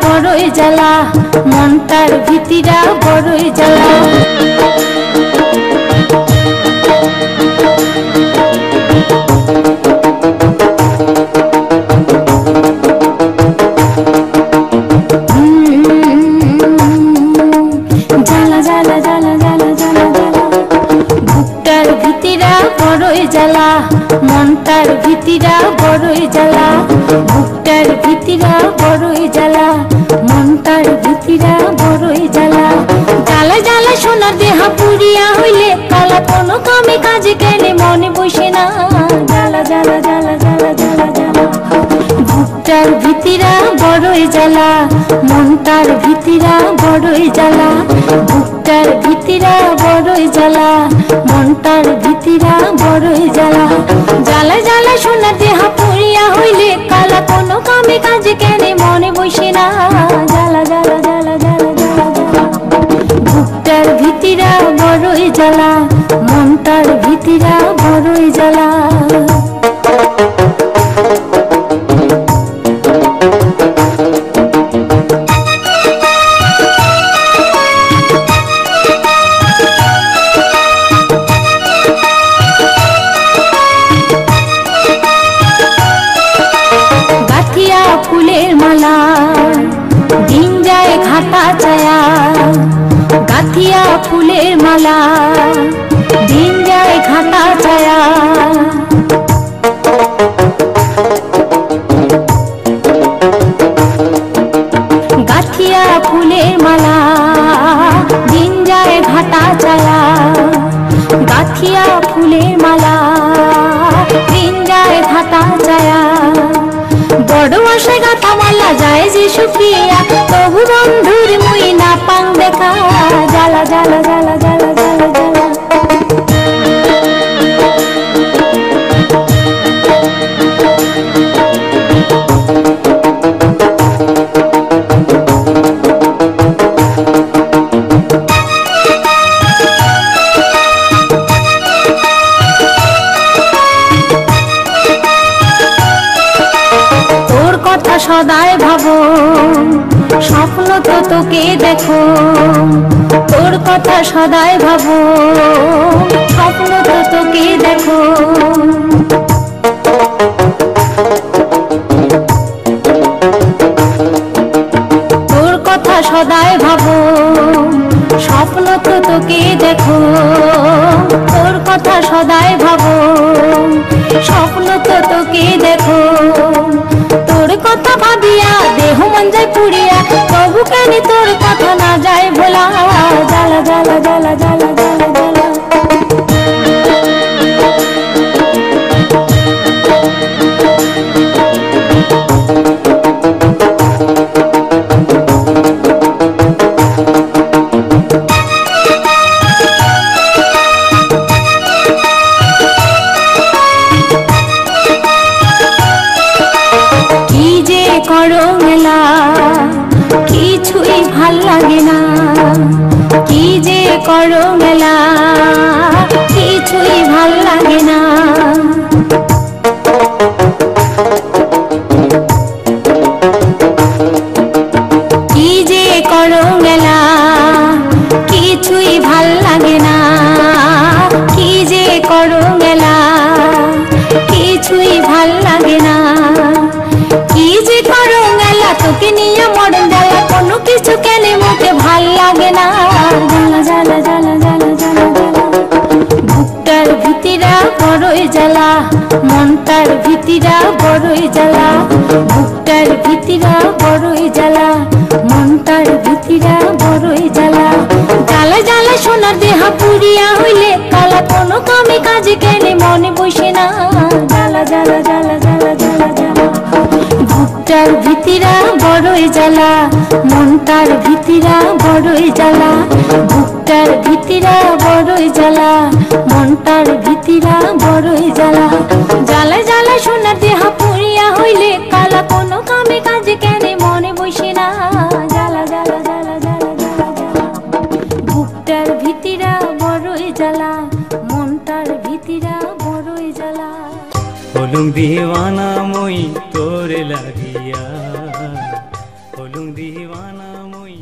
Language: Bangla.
বড়ই জ্বালা, মনটার ভিতিরা বড়ই জ্বালা। জ্বালা জ্বালা জ্বালা জ্বালা জ্বালা জ্বালা, বুকটার ভিতিরা বড়ই জ্বালা, মনটার ভিতিরা বড়ই জ্বালা। বুকটার ভিতিরা বড়ই জ্বালা, মনটার ভিতিরা বড়ই জ্বালা। জ্বালা জ্বালা সোনার দেহা পুরিয়া হইলে কালা কোনো কামে কাজে কেনে মনে বসে না। জ্বালা জ্বালা জ্বালা জ্বালা জ্বালা জ্বালা, বুকটার ভিতিরা বড়ই জ্বালা, মনটার ভিতিরা বড়ই জ্বালা। বুকটার ভিতিরা বড়ই জ্বালা, মনটার ভিতিরা বড়ই জ্বালা। জ্বালা জ্বালা সোনার দেহা পুরিয়া হইলে কালা কোনো কামে কাজে কেনে মনে বসে না। জ্বালা জ্বালা জ্বালা জ্বালা জ্বালা জ্বালা, বুকটার ভিতিরা বড়ই জ্বালা, মনটার ভিতিরা বড়ই জ্বালা। ফুলের মালা দিন যায় ঘাটা চায়া, গাথিয়া ফুলের মালা দিন যায় ঘাটা চায়া। গাথিয়া ফুলের মালা দিন যায় ঘাটা চায়া, গাথিয়া ফুলের মালা দিন যায় ঘাটা চায়া। বড় আশায় গাথা মালা যায় যে শুকিয়া, তবু বন্ধুর মুই না পাং দেখা। জ্বালা জ্বালা জ্বালা জ্বালা জ্বালা জ্বালা, সদাই ভাবো স্বপ্ন তো তোকে দেখো। তোর কথা সদাই ভাবো স্বপ্ন তো তোকে দেখো। তোর কথা সদাই ভাবো স্বপ্ন তো তোকে দেখো। তোর কথা সদাই ভাবো স্বপ্ন তো তোকে দেখো। তোর কথা ভাবিয়া দেহ মন যায় পুড়িয়া, তবু কেন তোর কথা না যায় ভোলা। জ্বালা জ্বালা জ্বালা জ্বালা জ্বালা জ্বালা, কিছুই ভাল লাগে না। কি যে করো মেলা, কিছুই ভাল লাগে না। কি যে করো মেলা, কিছুই ভাল লাগে না। কি যে করো মেলা, কিছুই ভাল লাগে না। কি যে করো মেলা, তোকে নিয়ে মরণ জ্বালা, কোনো কিছু কেনে মুখে ভাল লাগে না। জ্বালা জ্বালা জ্বালা জ্বালা জ্বালা জ্বালা, বুকটার ভিতিরা বড়ই জ্বালা, মনটার ভিতিরা বড়ই জ্বালা। বুকটার ভিতিরা বড়ই জ্বালা, মনটার ভিতিরা বড়ই জ্বালা। জ্বালা জ্বালা সোনার দেহা পুরিয়া হইলে কালা কোনো কামে কাজে কেনে মনে বসে না। জ্বালা জ্বালা জ্বালা জ্বালা জ্বালা জ্বালা, বুকটার ভিতিরা বড়ই জ্বালা, মনটার ভিতিরা বড়ই জ্বালা। বুকটার ভিতিরা বড়ই জ্বালা, মনটার ভিতিরা বড়ই জ্বালা। জ্বালা জ্বালা সোনার দেহা পুরিয়া হইলে কালা কোনো কামে কাজে কেনে মনে বসে না। জ্বালা জ্বালা জ্বালা জ্বালা জ্বালা জ্বালা, বুকটার ভিতিরা বড়ই জ্বালা, মনটার ভিতিরা বড়ই জ্বালা। হলুম দিওয়ানা মই তোরে লাগিয়া, হলুম দিওয়ানা মুই